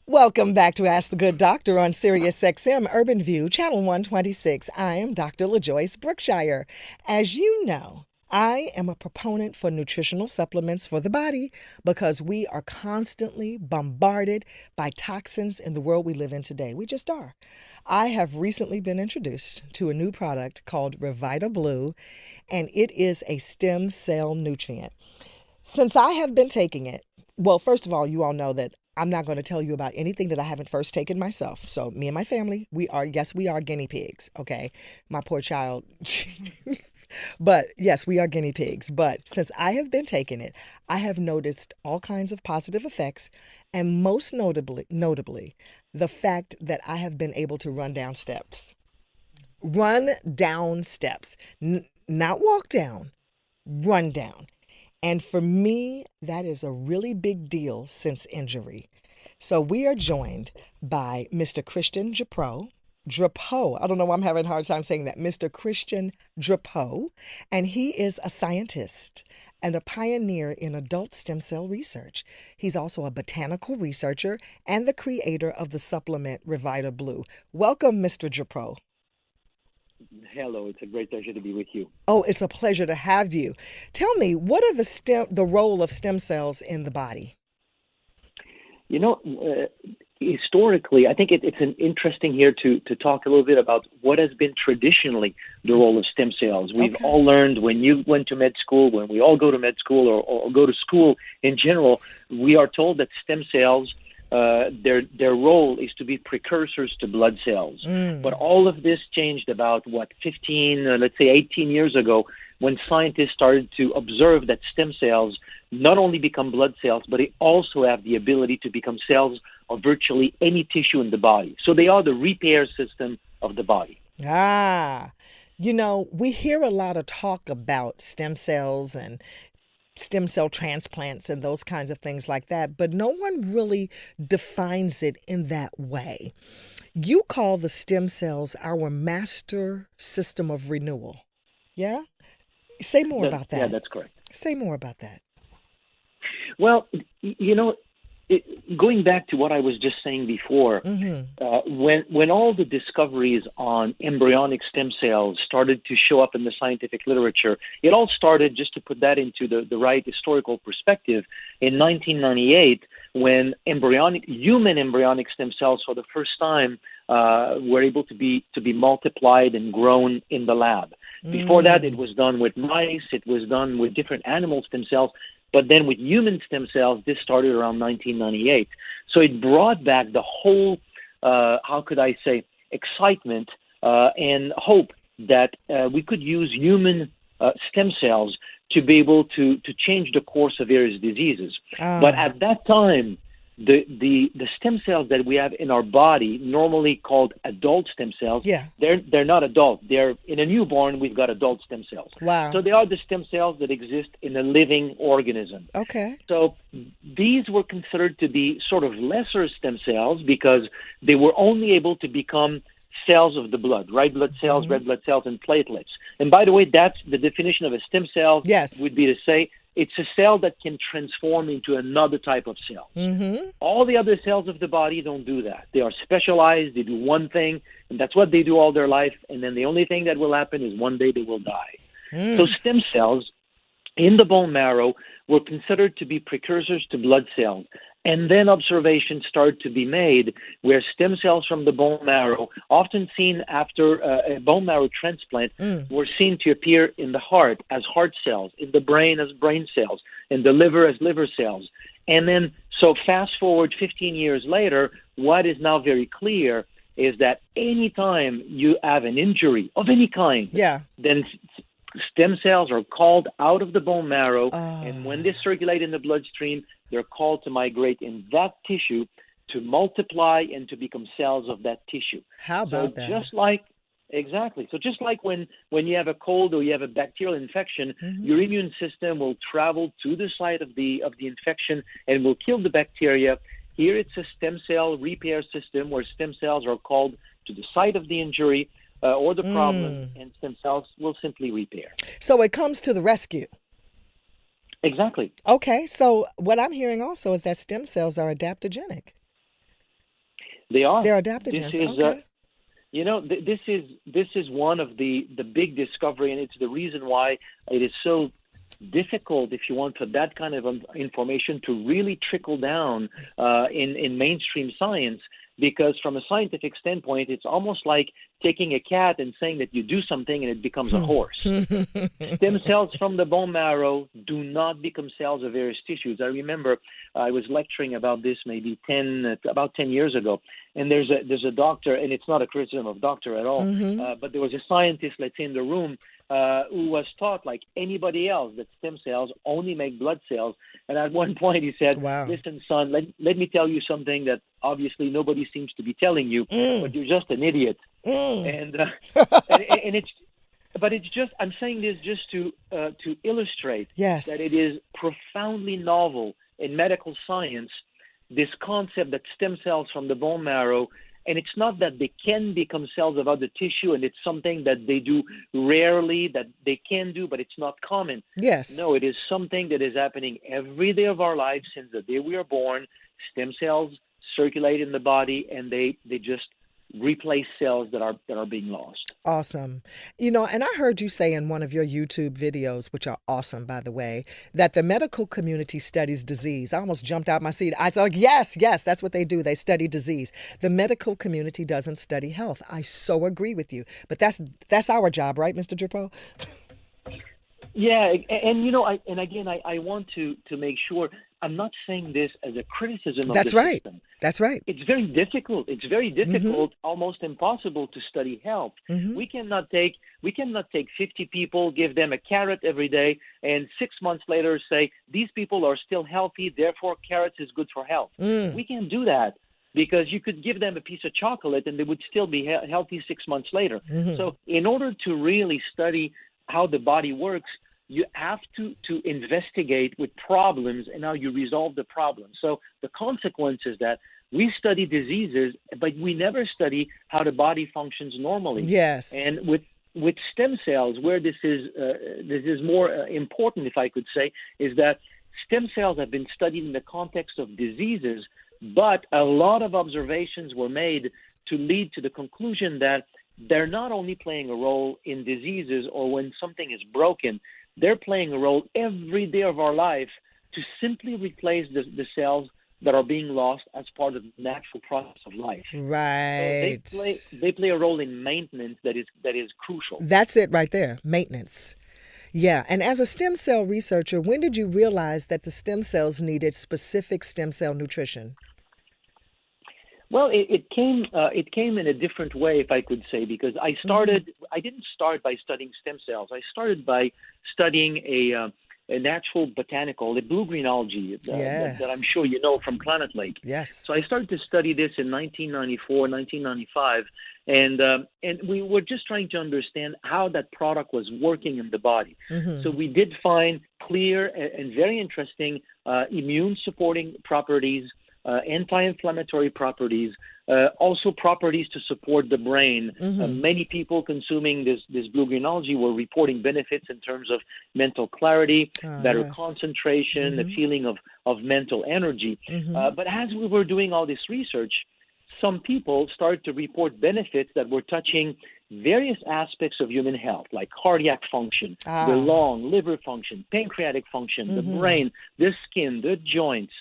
Welcome back to Ask the Good Doctor on Sirius XM Urban View, Channel 126. I am Dr. LaJoyce Brookshire. As you know, I am a proponent for nutritional supplements for the body because we are constantly bombarded by toxins in the world we live in today. We just are. I have recently been introduced to a new product called RevitaBlu, and it is a stem cell nutrient. Since I have been taking it, well, first of all, you all know that I'm not going to tell you about anything that I haven't first taken myself. So me and my family, yes, we are guinea pigs. Okay. My poor child. But yes, we are guinea pigs. But since I have been taking it, I have noticed all kinds of positive effects. And most notably, the fact that I have been able to run down steps. Run down steps. Not walk down, run down. And for me, that is a really big deal since injury. So we are joined by Mr. Christian Drapeau. I don't know why I'm having a hard time saying that. Mr. Christian Drapeau. And he is a scientist and a pioneer in adult stem cell research. He's also a botanical researcher and the creator of the supplement RevitaBlu. Welcome, Mr. Drapeau. Hello, it's a great pleasure to be with you. Oh, it's a pleasure to have you. Tell me, what are the role of stem cells in the body? You know, historically, I think it's an interesting here to talk a little bit about what has been traditionally the role of stem cells. We've Okay. all learned when you went to med school, when we all go to med school or go to school in general, we are told that stem cells, their role is to be precursors to blood cells. But all of this changed about, 15, let's say 18 years ago, when scientists started to observe that stem cells not only become blood cells, but they also have the ability to become cells of virtually any tissue in the body. So they are the repair system of the body. Ah, we hear a lot of talk about stem cells and stem cell transplants and those kinds of things like that, but no one really defines it in that way. You call the stem cells our master system of renewal. Yeah? Say more about Yeah, that. that's correct. Say more about that. Well, you know, going back to what I was just saying before, when all the discoveries on embryonic stem cells started to show up in the scientific literature, it all started, just to put that into the right historical perspective, in 1998, when human embryonic stem cells for the first time were able to be multiplied and grown in the lab. Before that, it was done with mice, it was done with different animal stem cells. But then with human stem cells, this started around 1998. So it brought back the whole, how could I say, excitement and hope that we could use human stem cells to be able to change the course of various diseases. But at that time, the stem cells that we have in our body, normally called adult stem cells, Yeah. they're not adult. They're in a newborn. We've got adult stem cells. Wow. So they are the stem cells that exist in a living organism. Okay. So these were considered to be sort of lesser stem cells because they were only able to become cells of the blood, white blood cells, red blood cells, and platelets. And by the way, that's the definition of a stem cell. Yes. Would be to say it's a cell that can transform into another type of cell. All the other cells of the body don't do that. They are specialized. They do one thing, and that's what they do all their life. And then the only thing that will happen is one day they will die. So stem cells in the bone marrow were considered to be precursors to blood cells. And then observations started to be made where stem cells from the bone marrow, often seen after a bone marrow transplant, were seen to appear in the heart as heart cells, in the brain as brain cells, in the liver as liver cells. And then, so fast forward 15 years later, what is now very clear is that anytime you have an injury of any kind, then stem cells are called out of the bone marrow, and when they circulate in the bloodstream, they're called to migrate in that tissue to multiply and to become cells of that tissue. How about that? Exactly. So just like when you have a cold or you have a bacterial infection, your immune system will travel to the site of the infection and will kill the bacteria. Here it's a stem cell repair system where stem cells are called to the site of the injury or the problem, and stem cells will simply repair. So it comes to the rescue. Exactly. Okay, so what I'm hearing also is that stem cells are adaptogenic. They are. They're This adaptogens. is Okay. this is one of the big discovery, and it's the reason why it is so difficult, if you want, for that kind of information to really trickle down in mainstream science. Because from a scientific standpoint, it's almost like taking a cat and saying that you do something and it becomes a horse. Stem cells from the bone marrow do not become cells of various tissues. I remember I was lecturing about this maybe about 10 years ago, and there's a doctor, and it's not a criticism of doctor at all, but there was a scientist, let's say, in the room who was taught, like anybody else, that stem cells only make blood cells. And at one point he said, Wow. listen, son, let me tell you something that obviously nobody seems to be telling you, but you're just an idiot. And it's just, I'm saying this just to illustrate Yes. that it is profoundly novel in medical science, this concept that stem cells from the bone marrow, and it's not that they can become cells of other tissue, and it's something that they do rarely, that they can do, but it's not common. Yes. No, it is something that is happening every day of our lives since the day we are born. Stem cells circulate in the body, and they just replace cells that are being lost. Awesome. And I heard you say in one of your YouTube videos, which are awesome, by the way, that the medical community studies disease. I almost jumped out my seat. I was like, yes, that's what they do. They study disease. The medical community doesn't study health. I so agree with you. But that's our job, right, Mr. Drapeau? Yeah, and I want to make sure I'm not saying this as a criticism of the system. That's right. It's very difficult. It's very difficult, almost impossible to study health. We cannot take 50 people, give them a carrot every day, and 6 months later say these people are still healthy, therefore carrots is good for health. We can't do that, because you could give them a piece of chocolate and they would still be healthy 6 months later. So in order to really study how the body works, you have to investigate with problems and how you resolve the problem. So the consequence is that we study diseases, but we never study how the body functions normally. Yes. And with stem cells, where this is more important, if I could say, is that stem cells have been studied in the context of diseases, but a lot of observations were made to lead to the conclusion that they're not only playing a role in diseases or when something is broken, they're playing a role every day of our life to simply replace the cells that are being lost as part of the natural process of life. Right. So they play a role in maintenance that is crucial. That's it right there, maintenance. Yeah, and as a stem cell researcher, when did you realize that the stem cells needed specific stem cell nutrition? Well, it came in a different way, if I could say, because I didn't start by studying stem cells. I started by studying a natural botanical, a blue-green algae that I'm sure you know from Planet Lake. Yes. So I started to study this in 1994, 1995, and we were just trying to understand how that product was working in the body. So we did find clear and very interesting immune-supporting properties, anti-inflammatory properties, also properties to support the brain. Many people consuming this blue-green algae were reporting benefits in terms of mental clarity, better concentration, a feeling of mental energy. But as we were doing all this research, some people started to report benefits that were touching various aspects of human health, like cardiac function, the lung, liver function, pancreatic function, the brain, the skin, the joints.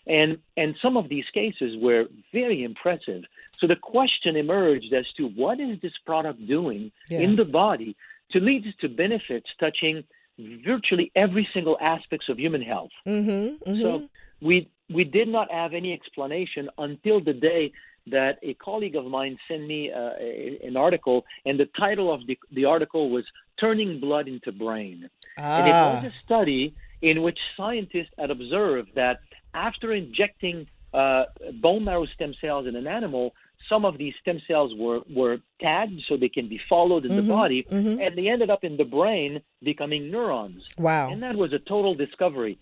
And some of these cases were very impressive. So the question emerged as to what is this product doing in the body to lead to benefits touching virtually every single aspects of human health. So we did not have any explanation until the day that a colleague of mine sent me an article, and the title of the article was "Turning Blood into Brain." And it was a study in which scientists had observed that after injecting bone marrow stem cells in an animal, some of these stem cells were tagged so they can be followed in the body, and they ended up in the brain becoming neurons. Wow. And that was a total discovery.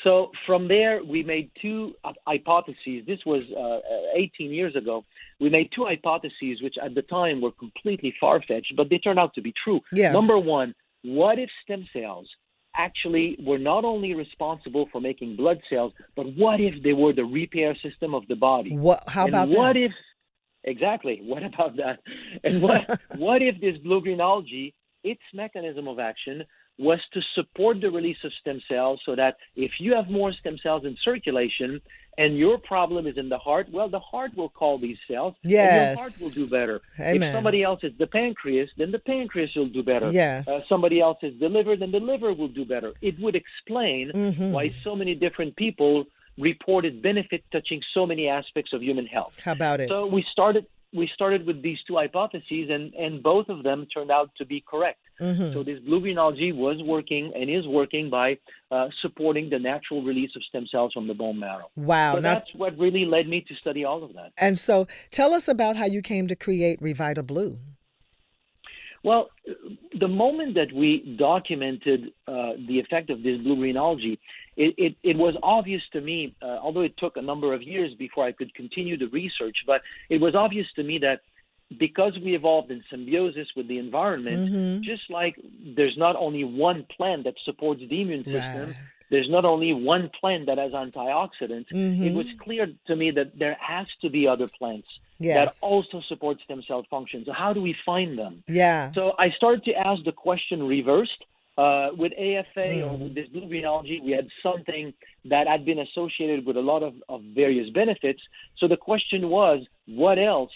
So from there, we made two hypotheses. This was 18 years ago. We made two hypotheses, which at the time were completely far-fetched, but they turned out to be true. Yeah. Number one, what if stem cells actually were not only responsible for making blood cells, but what if they were the repair system of the body? How about what that? if Exactly. What about that? And what if this blue-green algae, its mechanism of action was to support the release of stem cells, so that if you have more stem cells in circulation and your problem is in the heart, well, the heart will call these cells, and your heart will do better. Amen. If somebody else is the pancreas, then the pancreas will do better. Yes. Somebody else is the liver, then the liver will do better. It would explain why so many different people reported benefit touching so many aspects of human health. How about it? So we started with these two hypotheses, and both of them turned out to be correct. So this blue-green algae was working and is working by supporting the natural release of stem cells from the bone marrow. Wow. So that's what really led me to study all of that. And so tell us about how you came to create RevitaBlu. Well, the moment that we documented the effect of this blue-green algae, it was obvious to me, although it took a number of years before I could continue the research, but it was obvious to me that because we evolved in symbiosis with the environment, just like there's not only one plant that supports the immune system, there's not only one plant that has antioxidants, it was clear to me that there has to be other plants that also support stem cell function. So how do we find them? Yeah. So I started to ask the question reversed. With AFA or with this blue-green algae, we had something that had been associated with a lot of various benefits. So the question was, what else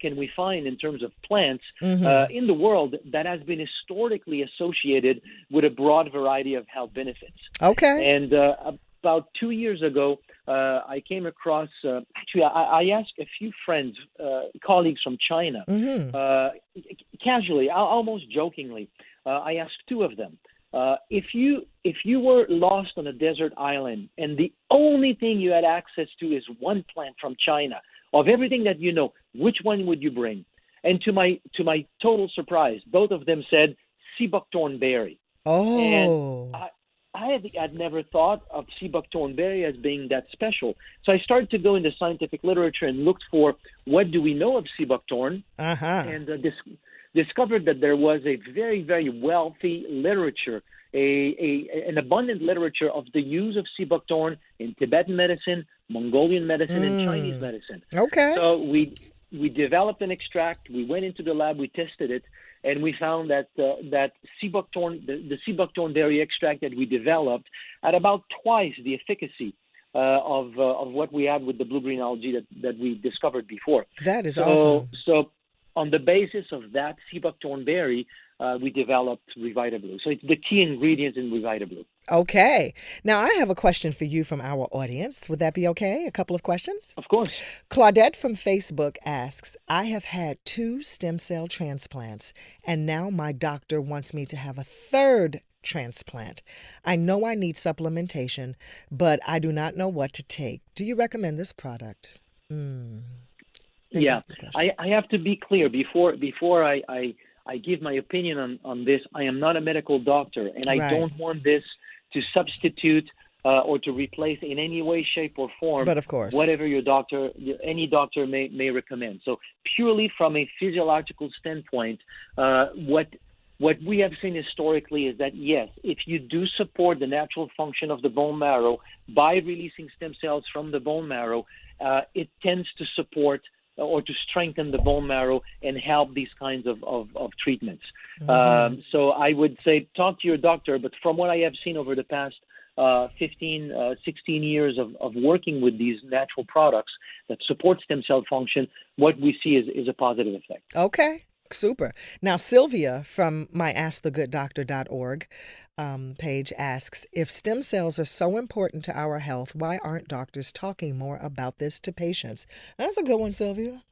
can we find in terms of plants in the world that has been historically associated with a broad variety of health benefits? Okay. And about 2 years ago, I came across, actually, I asked a few friends, colleagues from China, casually, almost jokingly, I asked two of them, if you were lost on a desert island and the only thing you had access to is one plant from China, of everything that you know, which one would you bring? And to my total surprise, both of them said sea buckthorn berry. Oh. And I'd never thought of sea buckthorn berry as being that special. So I started to go into scientific literature and looked for what do we know of sea buckthorn, and discovered that there was a very, very wealthy literature, an abundant literature of the use of sea buckthorn in Tibetan medicine, Mongolian medicine, and Chinese medicine. Okay. So we developed an extract. We went into the lab. We tested it, and we found that sea buckthorn, the sea buckthorn berry extract that we developed, had about twice the efficacy of what we had with the blue-green algae that we discovered before. That is awesome. So on the basis of that sea buckthorn berry, we developed RevitaBlu. So it's the key ingredient in RevitaBlu. Okay. Now, I have a question for you from our audience. Would that be okay? A couple of questions? Of course. Claudette from Facebook asks, I have had 2 stem cell transplants, and now my doctor wants me to have a 3rd transplant. I know I need supplementation, but I do not know what to take. Do you recommend this product? Yeah, I have to be clear before I give my opinion on this. I am not a medical doctor, and I don't want this to substitute or to replace in any way, shape, or form. But of course, whatever any doctor may recommend. So purely from a physiological standpoint, what we have seen historically is that yes, if you do support the natural function of the bone marrow by releasing stem cells from the bone marrow, it tends to support or to strengthen the bone marrow and help these kinds of treatments. So I would say talk to your doctor, but from what I have seen over the past 15, 16 years of working with these natural products that support stem cell function, what we see is a positive effect. Okay. Super. Now, Sylvia from myaskthegooddoctor.org page asks, if stem cells are so important to our health, why aren't doctors talking more about this to patients? That's a good one, Sylvia.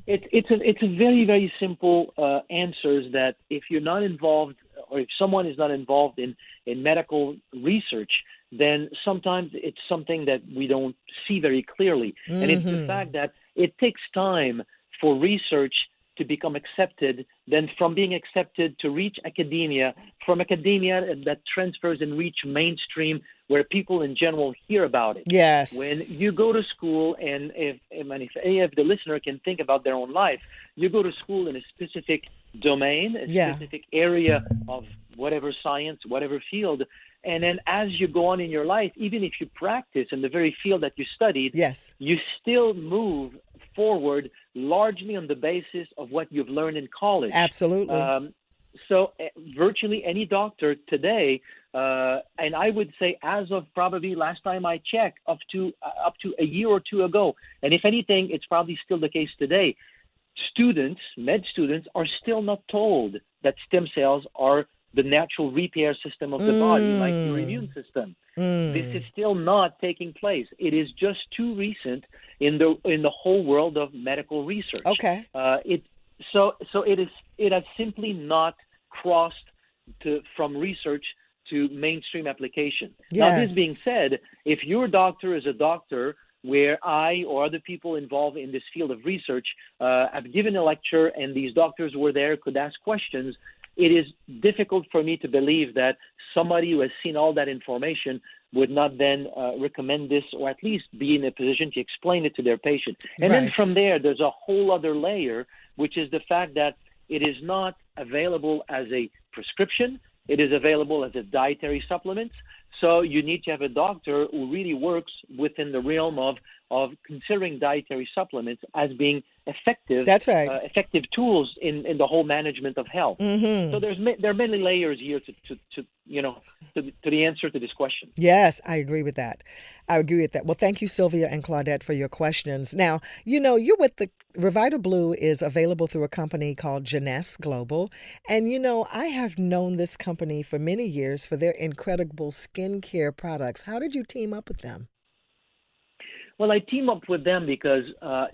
It's a very, very simple answer that if you're not involved or if someone is not involved in medical research, then sometimes it's something that we don't see very clearly. And it's the fact that it takes time for research to become accepted, then from being accepted to reach academia, from academia that transfers and reach mainstream where people in general hear about it. Yes. When you go to school, and if any of the listener can think about their own life, you go to school in a specific domain, a specific area of whatever science, whatever field, and then as you go on in your life, even if you practice in the very field that you studied, you still move forward largely on the basis of what you've learned in college. Absolutely. So virtually any doctor today, and I would say as of probably last time I checked, up to a year or two ago, and if anything, it's probably still the case today, med students are still not told that stem cells are the natural repair system of the body, like your immune system. This is still not taking place. It is just too recent in the whole world of medical research. Okay. It has simply not crossed from research to mainstream application. Yes. Now, this being said, if your doctor is a doctor where I or other people involved in this field of research have given a lecture and these doctors were there, could ask questions, it is difficult for me to believe that somebody who has seen all that information would not then recommend this, or at least be in a position to explain it to their patient. And then from there, there's a whole other layer, which is the fact that it is not available as a prescription. It is available as a dietary supplement. So you need to have a doctor who really works within the realm of considering dietary supplements as being effective. That's right. Effective tools in the whole management of health. So there are many layers here to the answer to this question. Yes, I agree with that. Well, thank you, Sylvia and Claudette, for your questions. Now, you're with the RevitaBlu is available through a company called Jeunesse Global. And, I have known this company for many years for their incredible skincare products. How did you team up with them? Well, I team up with them because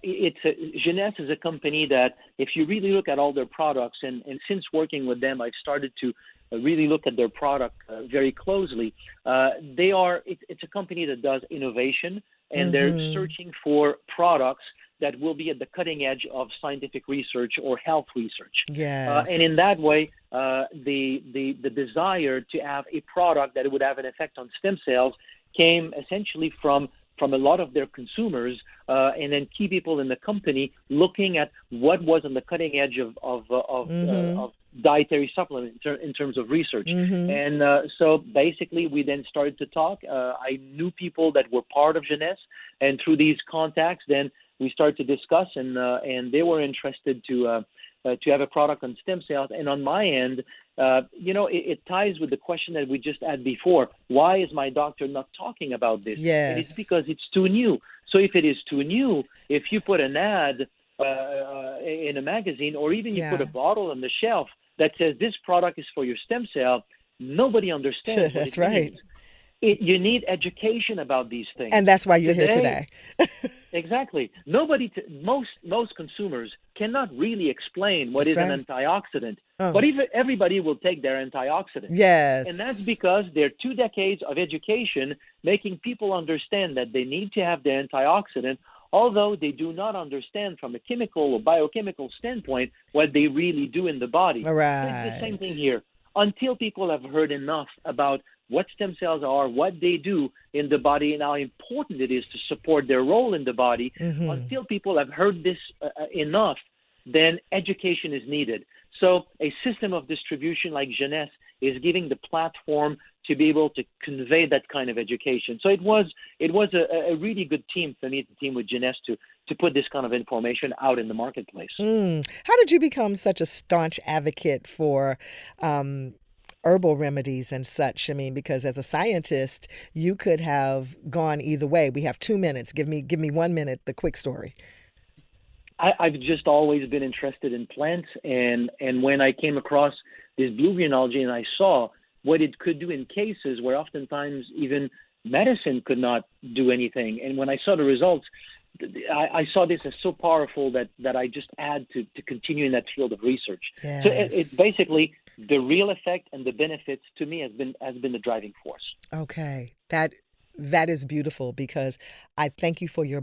Jeunesse is a company that, if you really look at all their products, and since working with them, I've started to really look at their product very closely. It's a company that does innovation, and they're searching for products that will be at the cutting edge of scientific research or health research. Yes. And in that way, the desire to have a product that would have an effect on stem cells came essentially from a lot of their consumers and then key people in the company looking at what was on the cutting edge of dietary supplement in terms of research. And so basically we then started to talk. I knew people that were part of Jeunesse, and through these contacts, then we started to discuss, and they were interested to have a product on stem cells. And on my end, it ties with the question that we just had before. Why is my doctor not talking about this? Yes. And it's because it's too new. So if it is too new, if you put an ad in a magazine, or even you put a bottle on the shelf that says this product is for your stem cell, nobody understands what That's it right. means. You need education about these things. And that's why you're here today. Exactly. Most consumers cannot really explain what is an antioxidant. But everybody will take their antioxidant. Yes. And that's because there are 2 decades of education making people understand that they need to have their antioxidant, although they do not understand from a chemical or biochemical standpoint what they really do in the body. All right. It's the same thing here. Until people have heard enough about what stem cells are, what they do in the body, and how important it is to support their role in the body, until people have heard this enough, then education is needed. So a system of distribution like Jeunesse is giving the platform to be able to convey that kind of education. So it was a really good team for me to team with Jeunesse to put this kind of information out in the marketplace. How did you become such a staunch advocate for herbal remedies and such? I mean, because as a scientist, you could have gone either way. We have 2 minutes. Give me 1 minute, the quick story. I've just always been interested in plants, and when I came across this blue green algae and I saw what it could do in cases where oftentimes even medicine could not do anything, and when I saw the results, I saw this as so powerful that I just had to continue in that field of research. Yes. So it's basically the real effect and the benefits to me has been the driving force. Okay, that is beautiful, because I thank you for your